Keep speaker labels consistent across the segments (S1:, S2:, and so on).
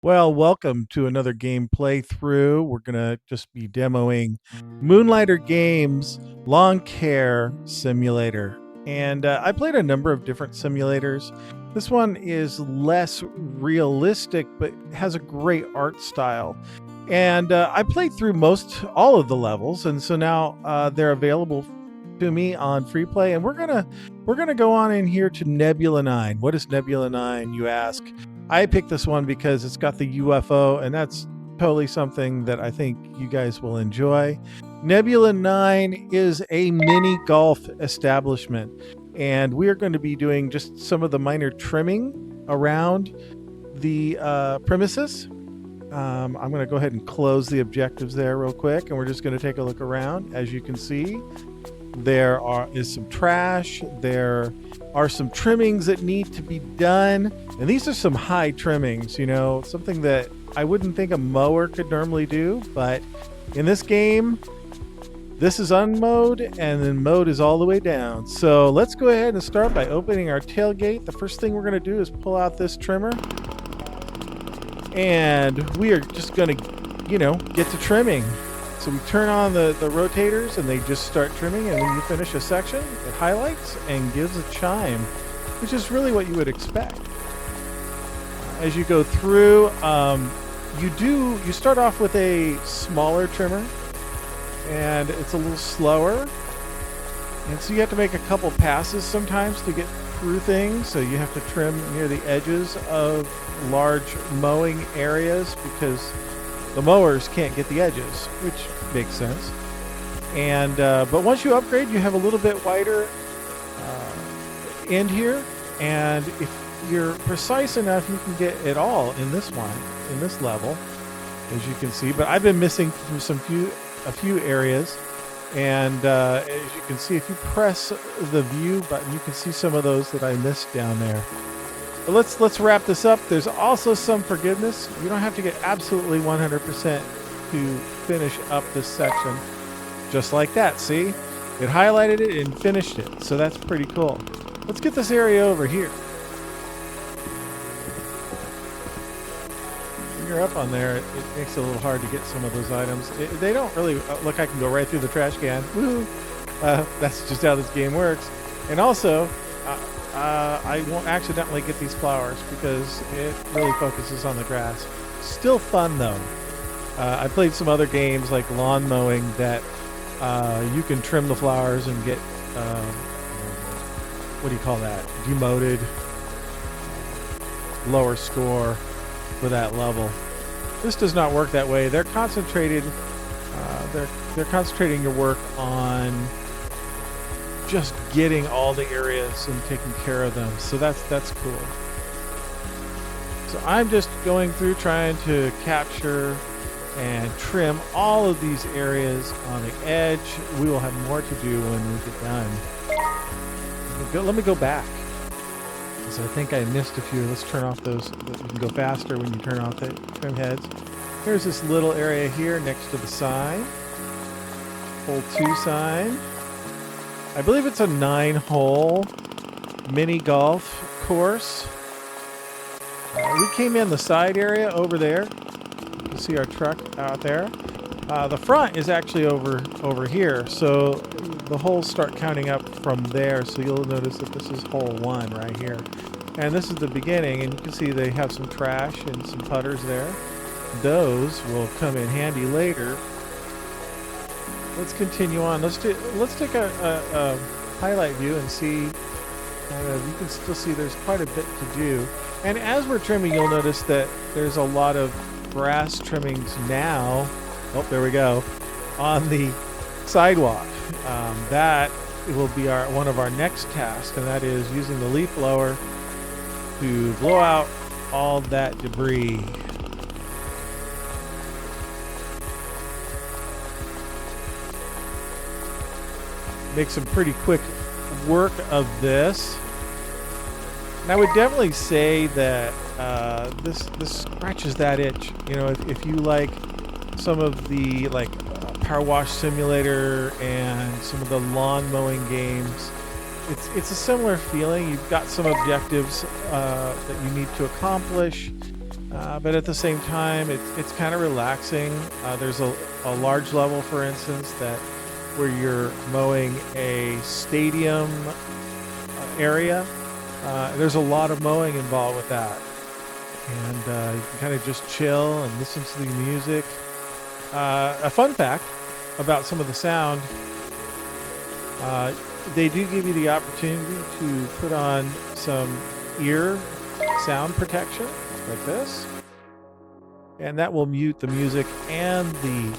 S1: Well, welcome to another game playthrough. We're going to just be demoing Moonlighter Games Lawn Care Simulator. And I played a number of different simulators. This one is less realistic, but has a great art style. And I played through all of the levels, and so now they're available to me on free play. And we're gonna go on in here to Nebula 9. What is Nebula 9, you ask? I picked this one because it's got the UFO, and that's totally something that I think you guys will enjoy. Nebula 9 is a mini golf establishment, and we are going to be doing just some of the minor trimming around the premises. I'm going to go ahead and close the objectives there real quick, and we're just going to take a look around. As you can see, is some trash. There are some trimmings that need to be done, and these are some high trimmings, something that I wouldn't think a mower could normally do, but in this game this is unmowed, and then mowed is all the way down. So let's go ahead and start by opening our tailgate. The first thing we're going to do is pull out this trimmer, and we are just going to get to trimming. So we turn on the rotators, and they just start trimming, and when you finish a section, it highlights and gives a chime, which is really what you would expect. As you go through, you start off with a smaller trimmer, and it's a little slower, and so you have to make a couple passes sometimes to get through things. So you have to trim near the edges of large mowing areas because the mowers can't get the edges, which makes sense. And but once you upgrade, you have a little bit wider end here, and if you're precise enough, you can get it all in this level, as you can see. But I've been missing from a few areas, and as you can see, if you press the view button, you can see some of those that I missed down there. But let's wrap this up. There's also some forgiveness. You don't have to get absolutely 100% to finish up this section. Just like that, see? It highlighted it and finished it, so that's pretty cool. Let's get this area over here. When you're up on there, it makes it a little hard to get some of those items. They don't really look. I can go right through the trash can. Woo! That's just how this game works. And also, I won't accidentally get these flowers because it really focuses on the grass. Still fun though. I played some other games like lawn mowing that you can trim the flowers and get what do you call that? Demoted, lower score for that level. This does not work that way. They're concentrated. They're concentrating your work on just getting all the areas and taking care of them. So that's cool. So I'm just going through trying to capture and trim all of these areas on the edge. We will have more to do when we get done. Let me go back, because I think I missed a few. Let's turn off those. You can go faster when you turn off the trim heads. Here's this little area here next to the sign. Hole 2 sign. I believe it's a 9-hole mini golf course. We came in the side area over there. You can see our truck out there. The front is actually over here, so the holes start counting up from there. So you'll notice that this is hole 1 right here, and this is the beginning. And you can see they have some trash and some putters there. Those will come in handy later. Let's continue on. Let's take a highlight view and see. You can still see there's quite a bit to do. And as we're trimming, you'll notice that there's a lot of grass trimmings now. Oh, there we go. On the sidewalk. That will be one of our next tasks, and that is using the leaf blower to blow out all that debris. Make some pretty quick work of this. And I would definitely say that this scratches that itch. If you like some of the Power Wash Simulator and some of the lawn mowing games, it's a similar feeling. You've got some objectives that you need to accomplish. but at the same time, it's kind of relaxing. There's a large level, for instance, that where you're mowing a stadium area. There's a lot of mowing involved with that. And you can kind of just chill and listen to the music. A fun fact about some of the sound, they do give you the opportunity to put on some ear sound protection like this. And that will mute the music and the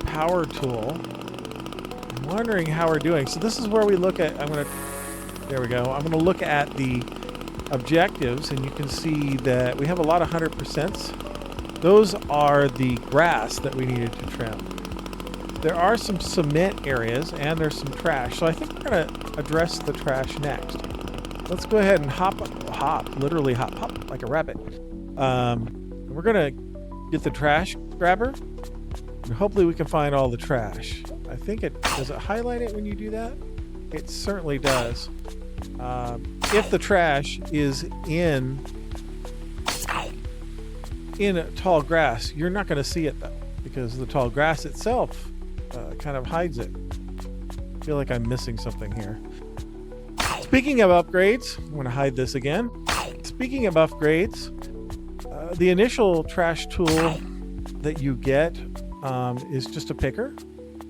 S1: power tool. I'm wondering how we're doing. So this is where we look at, there we go. I'm going to look at the objectives, and you can see that we have a lot of 100%. Those are the grass that we needed to trim. There are some cement areas, and there's some trash. So I think we're going to address the trash next. Let's go ahead and literally hop like a rabbit. We're going to get the trash grabber, and hopefully we can find all the trash. I think does it highlight it when you do that? It certainly does. If the trash is in tall grass, you're not going to see it though, because the tall grass itself kind of hides it. I feel like I'm missing something here. Speaking of upgrades, I'm going to hide this again. Speaking of upgrades, the initial trash tool that you get is just a picker.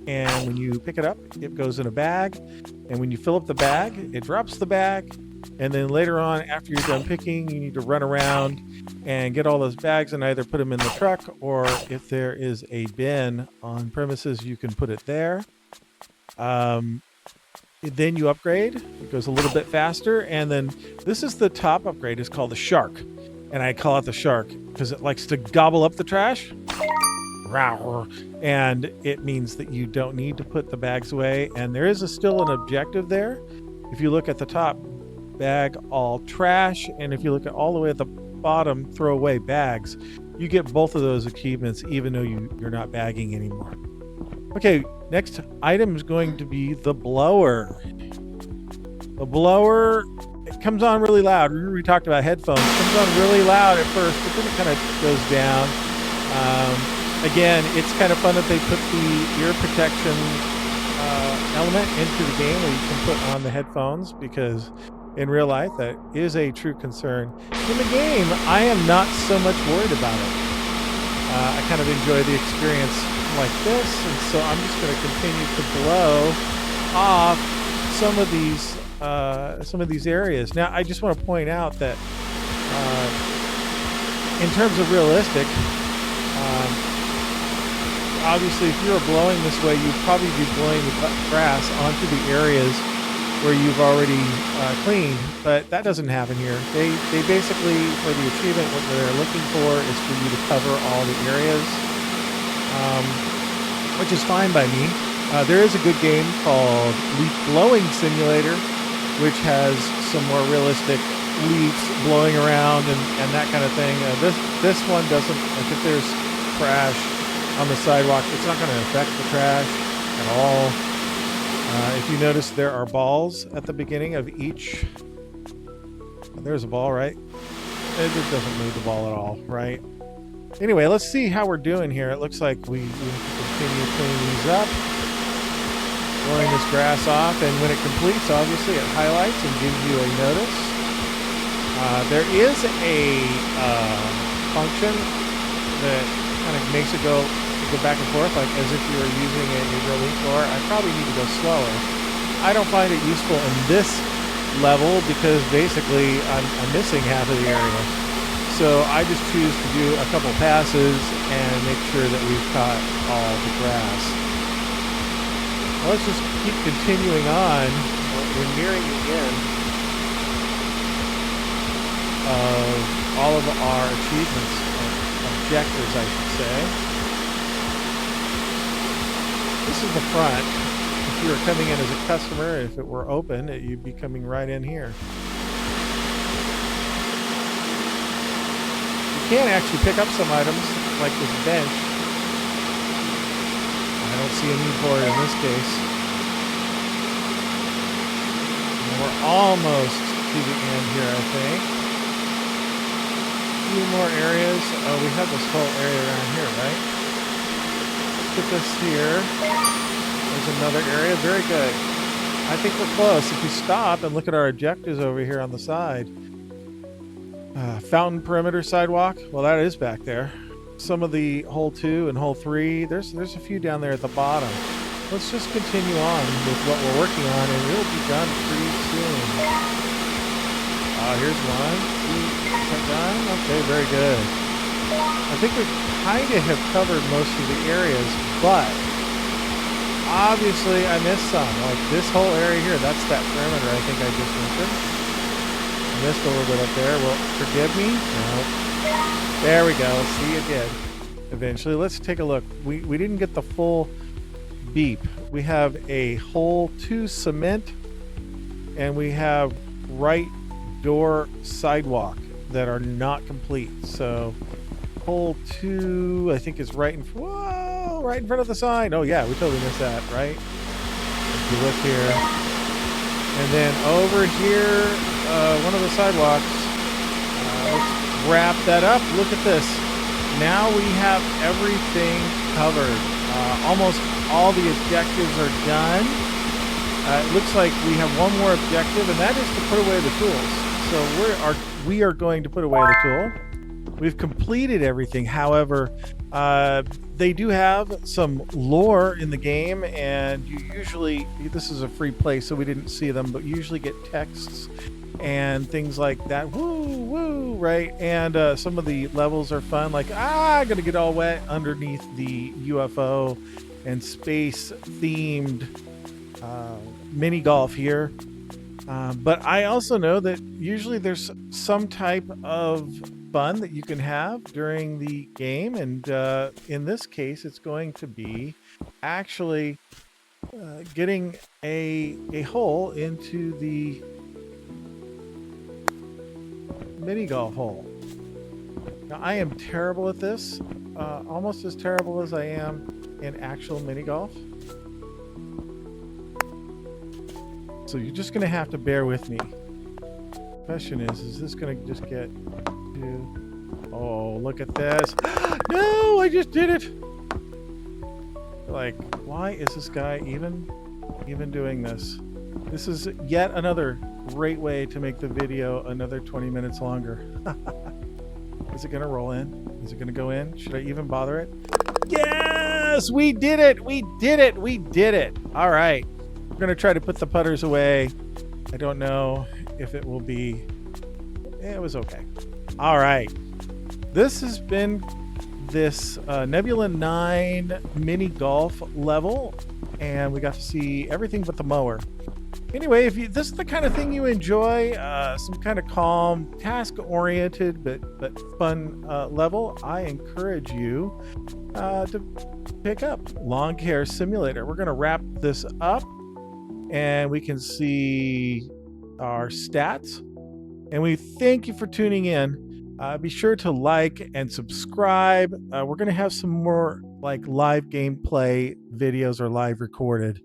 S1: And when you pick it up, it goes in a bag. And when you fill up the bag, it drops the bag. And then later on, after you're done picking, you need to run around and get all those bags and either put them in the truck, or if there is a bin on premises, you can put it there. Then you upgrade. It goes a little bit faster. And then this is the top upgrade. It's called the shark. And I call it the shark because it likes to gobble up the trash. And it means that you don't need to put the bags away. And there is still an objective there. If you look at the top, bag all trash. And if you look at all the way at the bottom, throw away bags. You get both of those achievements even though you're not bagging anymore. Okay, next item is going to be the blower. The blower, it comes on really loud. Remember we talked about headphones. It comes on really loud at first, but then it kind of goes down. Again, it's kind of fun that they put the ear protection element into the game where you can put on the headphones, because in real life that is a true concern. In the game, I am not so much worried about it. I kind of enjoy the experience like this, and so I'm just going to continue to blow off some of these areas. Now, I just want to point out that in terms of realistic, obviously, if you were blowing this way, you'd probably be blowing the grass onto the areas where you've already cleaned, but that doesn't happen here. They basically, for the achievement, what they're looking for is for you to cover all the areas, which is fine by me. There is a good game called Leaf Blowing Simulator, which has some more realistic leaves blowing around and that kind of thing. This one doesn't. Like if there's trash on the sidewalk, it's not going to affect the trash at all. If you notice, there are balls at the beginning of each. There's a ball, right? It doesn't move the ball at all, right? Anyway, let's see how we're doing here. It looks like we continue cleaning these up, blowing this grass off, and when it completes, obviously, it highlights and gives you a notice. There is a function that kind of makes it go back and forth, like as if you were using a real leaf blower. I probably need to go slower. I don't find it useful in this level because basically I'm missing half of the area. So I just choose to do a couple passes and make sure that we've caught all the grass. Well, let's just keep continuing on. We're nearing the end of all of our achievements, objectives, I should say. This is the front. If you were coming in as a customer, if it were open, you'd be coming right in here. You can actually pick up some items, like this bench. I don't see a need for it in this case. And we're almost to the end here, I think. few more areas. Oh, we have this whole area around here, right? Let's get this here. There's another area. Very good. I think we're close. If we stop and look at our objectives over here on the side. Fountain perimeter sidewalk. Well, that is back there. Some of the hole 2 and hole 3. There's a few down there at the bottom. Let's just continue on with what we're working on, and it'll be done pretty soon. Here's one. Is that done? Okay, very good. I think we kind of have covered most of the areas, but obviously I missed some. Like this whole area here, that's that perimeter I think I just mentioned. I missed a little bit up there. Well, forgive me. No. There we go. See, you did. Eventually, let's take a look. We didn't get the full beep. We have a hole 2 cement, and we have right door sidewalk that are not complete. So hole 2 I think is right in front of the sign. Oh yeah, we totally missed that, right? If you look here, and then over here, one of the sidewalks. Let's wrap that up. Look at this. Now we have everything covered. Almost all the objectives are done. It looks like we have one more objective, and that is to put away the tools. So we are going to put away the tool. We've completed everything. However, they do have some lore in the game, and you usually, this is a free play, so we didn't see them, but you usually get texts and things like that. Woo, right? And some of the levels are fun, like, I'm gonna get all wet underneath the UFO and space themed mini golf here. But I also know that usually there's some type of fun that you can have during the game, and in this case it's going to be actually getting a hole into the mini golf hole. Now I am terrible at this, almost as terrible as I am in actual mini golf. So you're just gonna have to bear with me. Question is this gonna just get to... Oh, look at this. No, I just did it. Like, why is this guy even doing this? This is yet another great way to make the video another 20 minutes longer. Is it gonna roll in? Is it gonna go in? Should I even bother it? Yes, we did it. We did it. We did it. All right. We're going to try to put the putters away. I don't know if it will be... It was okay. All right. This has been this Nebula 9 mini golf level, and we got to see everything but the mower. Anyway, if this is the kind of thing you enjoy, some kind of calm, task-oriented but fun level, I encourage you to pick up Lawn Care Simulator. We're going to wrap this up, and we can see our stats. And we thank you for tuning in. Be sure to like and subscribe. We're going to have some more like live gameplay videos or live recorded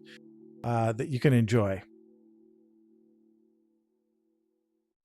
S1: that you can enjoy.